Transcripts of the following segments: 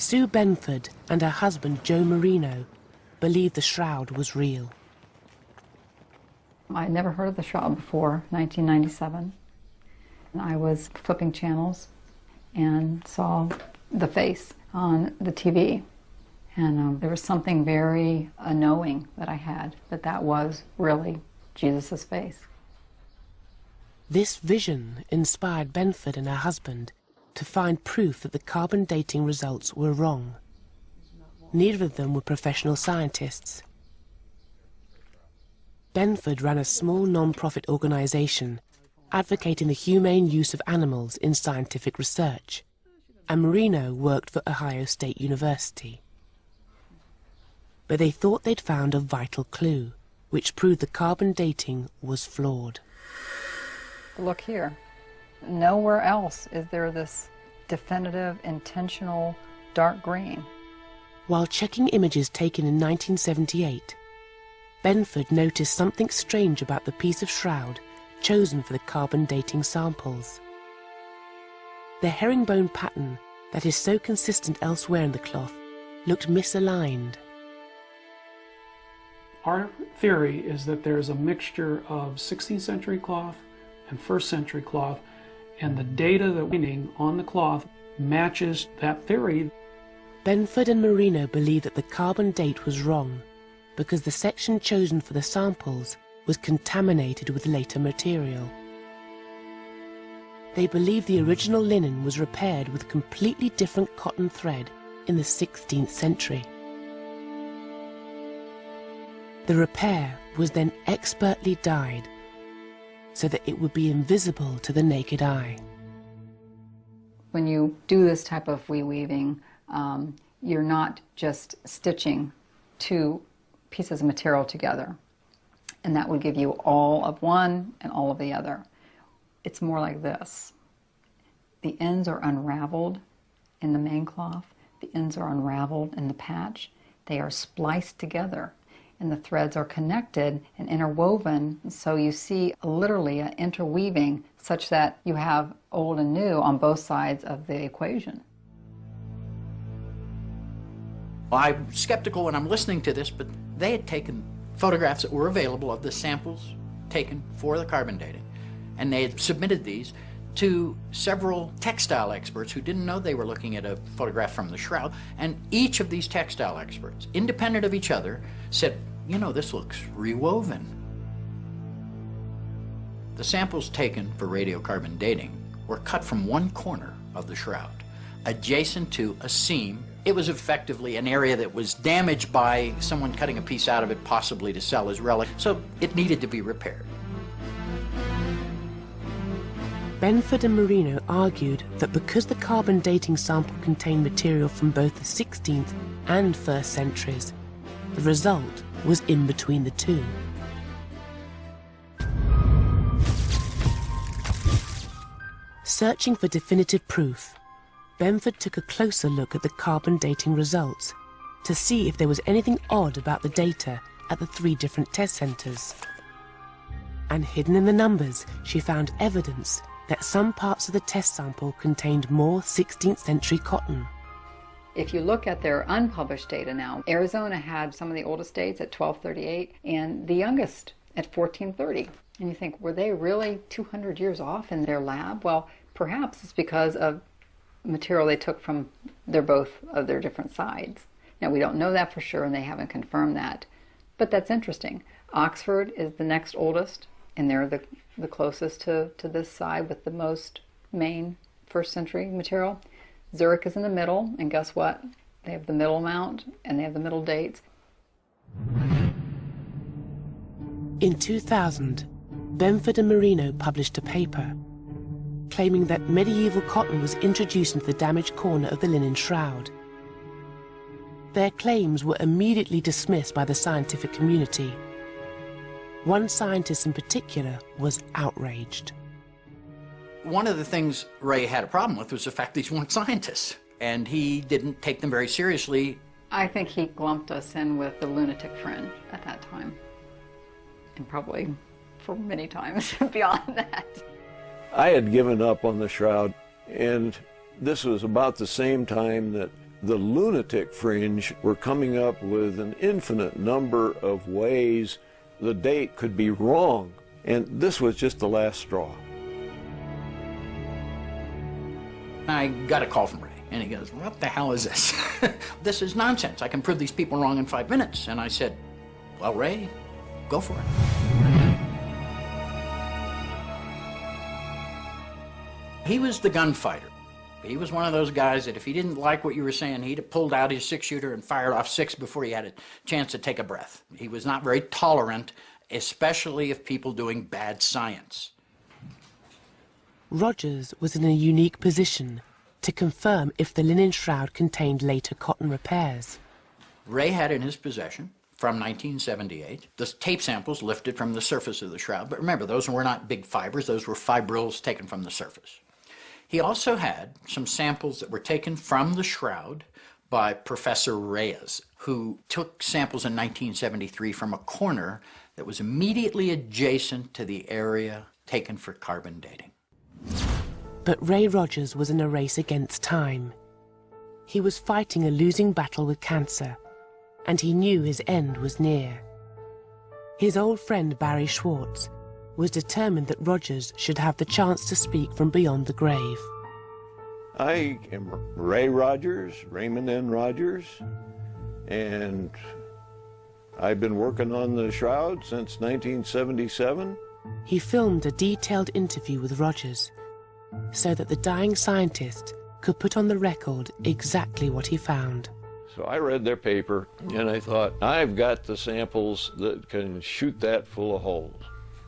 Sue Benford and her husband Joe Marino believed the shroud was real. I'd never heard of the shroud before 1997. And I was flipping channels and saw the face on the TV. And there was something very knowing that I had, that that was really Jesus' face. This vision inspired Benford and her husband to find proof that the carbon dating results were wrong. Neither of them were professional scientists. Benford ran a small non-profit organization advocating the humane use of animals in scientific research, and Marino worked for Ohio State University. But they thought they'd found a vital clue, which proved the carbon dating was flawed. Look here. Nowhere else is there this definitive, intentional dark green. While checking images taken in 1978, Benford noticed something strange about the piece of shroud chosen for the carbon dating samples. The herringbone pattern that is so consistent elsewhere in the cloth looked misaligned. Our theory is that there's a mixture of 16th century cloth and 1st century cloth, and the data that we're finding on the cloth matches that theory. Benford and Marino believed that the carbon date was wrong because the section chosen for the samples was contaminated with later material. They believed the original linen was repaired with completely different cotton thread in the 16th century. The repair was then expertly dyed so that it would be invisible to the naked eye. When you do this type of reweaving, you're not just stitching two pieces of material together, and that would give you all of one and all of the other. It's more like this. The ends are unraveled in the main cloth, the ends are unraveled in the patch, they are spliced together, and the threads are connected and interwoven, so you see literally an interweaving such that you have old and new on both sides of the equation. Well, I'm skeptical when I'm listening to this, but they had taken photographs that were available of the samples taken for the carbon dating, and they had submitted these to several textile experts who didn't know they were looking at a photograph from the shroud, and each of these textile experts, independent of each other, said, you know, this looks rewoven. The samples taken for radiocarbon dating were cut from one corner of the shroud, adjacent to a seam. It was effectively an area that was damaged by someone cutting a piece out of it, possibly to sell as relic, so it needed to be repaired. Benford and Marino argued that because the carbon dating sample contained material from both the 16th and 1st centuries, the result was in between the two. Searching for definitive proof, Benford took a closer look at the carbon dating results to see if there was anything odd about the data at the 3 different test centres. And hidden in the numbers, she found evidence that some parts of the test sample contained more 16th century cotton. If you look at their unpublished data now, Arizona had some of the oldest dates at 1238 and the youngest at 1430. And you think, were they really 200 years off in their lab? Well, perhaps it's because of material they took from both of their different sides. Now, we don't know that for sure, and they haven't confirmed that. But that's interesting. Oxford is the next oldest, and they're the closest to this side with the most main 1st century material. Zurich is in the middle, and guess what? They have the middle amount, and they have the middle dates. In 2000, Benford and Marino published a paper claiming that medieval cotton was introduced into the damaged corner of the linen shroud. Their claims were immediately dismissed by the scientific community. One scientist in particular was outraged. One of the things Ray had a problem with was the fact these weren't scientists, and he didn't take them very seriously. I think he lumped us in with the lunatic fringe at that time, and probably for many times beyond that. I had given up on the shroud, and this was about the same time that The lunatic fringe were coming up with an infinite number of ways the date could be wrong, and this was just the last straw. I got a call from Ray, and he goes, "What the hell is this? This is nonsense. I can prove these people wrong in 5 minutes." And I said, "Well, Ray, go for it." He was the gunfighter. He was one of those guys that if he didn't like what you were saying, he'd have pulled out his 6-shooter and fired off 6 before he had a chance to take a breath. He was not very tolerant, especially of people doing bad science. Rogers was in a unique position to confirm if the linen shroud contained later cotton repairs. Ray had in his possession, from 1978, the tape samples lifted from the surface of the shroud. But remember, those were not big fibers. Those were fibrils taken from the surface. He also had some samples that were taken from the shroud by Professor Reyes, who took samples in 1973 from a corner that was immediately adjacent to the area taken for carbon dating. But Ray Rogers was in a race against time. He was fighting a losing battle with cancer, and he knew his end was near. His old friend Barry Schwartz was determined that Rogers should have the chance to speak from beyond the grave. I am Ray Rogers, Raymond N. Rogers, and I've been working on the shroud since 1977. He filmed a detailed interview with Rogers so that the dying scientist could put on the record exactly what he found. So I read their paper, and I thought, I've got the samples that can shoot that full of holes.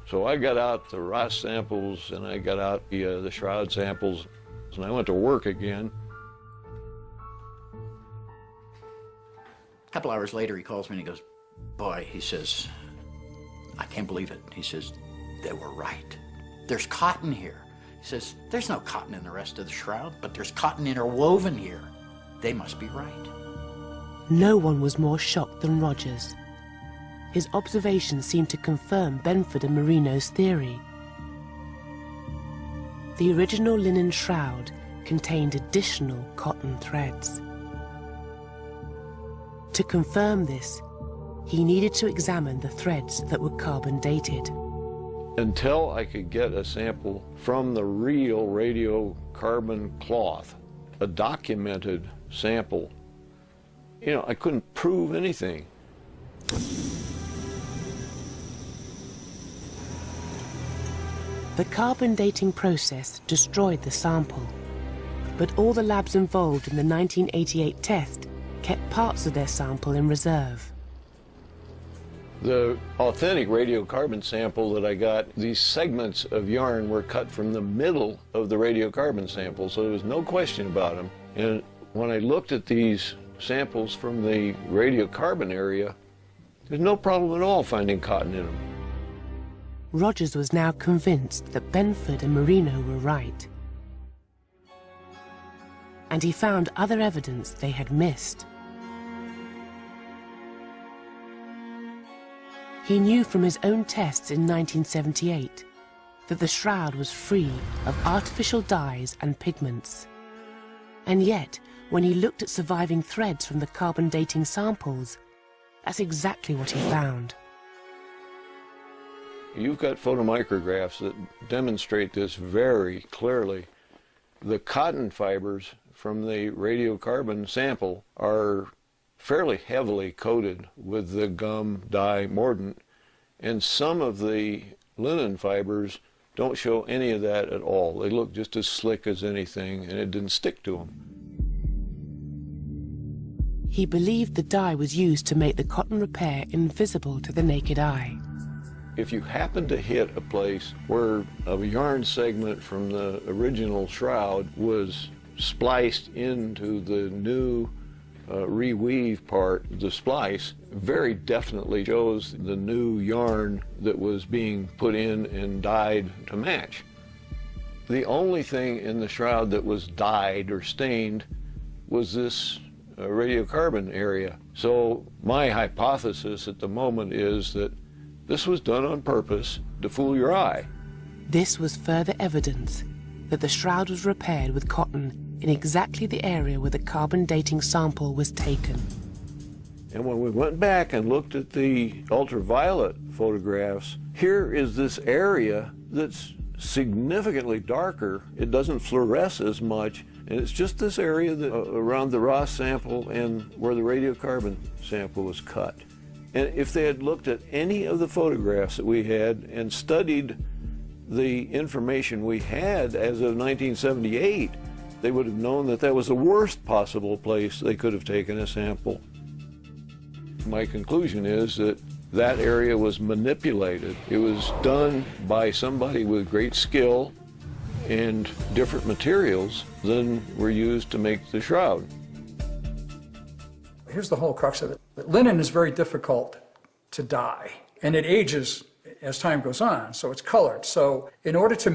So I got out the Ross samples, and I got out the shroud samples, and I went to work again. A couple hours later, he calls me and he goes, "Boy," he says, "I can't believe it." He says, "They were right. There's cotton here." He says, "There's no cotton in the rest of the shroud, but there's cotton interwoven here. They must be right." No one was more shocked than Rogers. His observations seemed to confirm Benford and Marino's theory. The original linen shroud contained additional cotton threads. To confirm this, he needed to examine the threads that were carbon dated. Until I could get a sample from the real radiocarbon cloth, a documented sample, I couldn't prove anything. The carbon dating process destroyed the sample, but all the labs involved in the 1988 test kept parts of their sample in reserve. The authentic radiocarbon sample that I got, these segments of yarn were cut from the middle of the radiocarbon sample, so there was no question about them. And when I looked at these samples from the radiocarbon area, there's no problem at all finding cotton in them. Rogers was now convinced that Benford and Marino were right. And he found other evidence they had missed. He knew from his own tests in 1978 that the shroud was free of artificial dyes and pigments. And yet, when he looked at surviving threads from the carbon dating samples, that's exactly what he found. You've got photomicrographs that demonstrate this very clearly. The cotton fibers from the radiocarbon sample are fairly heavily coated with the gum dye mordant, and some of the linen fibers don't show any of that at all. They look just as slick as anything, and it didn't stick to them. He believed the dye was used to make the cotton repair invisible to the naked eye. If you happen to hit a place where a yarn segment from the original shroud was spliced into the new reweave part, the splice very definitely shows the new yarn that was being put in and dyed to match. The only thing in the shroud that was dyed or stained was this radiocarbon area. So my hypothesis at the moment is that this was done on purpose to fool your eye. This was further evidence that the shroud was repaired with cotton in exactly the area where the carbon dating sample was taken. And when we went back and looked at the ultraviolet photographs, here is this area that's significantly darker. It doesn't fluoresce as much, and it's just this area that, around the Ross sample and where the radiocarbon sample was cut. And if they had looked at any of the photographs that we had and studied the information we had as of 1978, they would have known that that was the worst possible place they could have taken a sample. My conclusion is that that area was manipulated. It was done by somebody with great skill and different materials than were used to make the shroud. Here's the whole crux of it. Linen is very difficult to dye, and it ages as time goes on, so it's colored. So in order to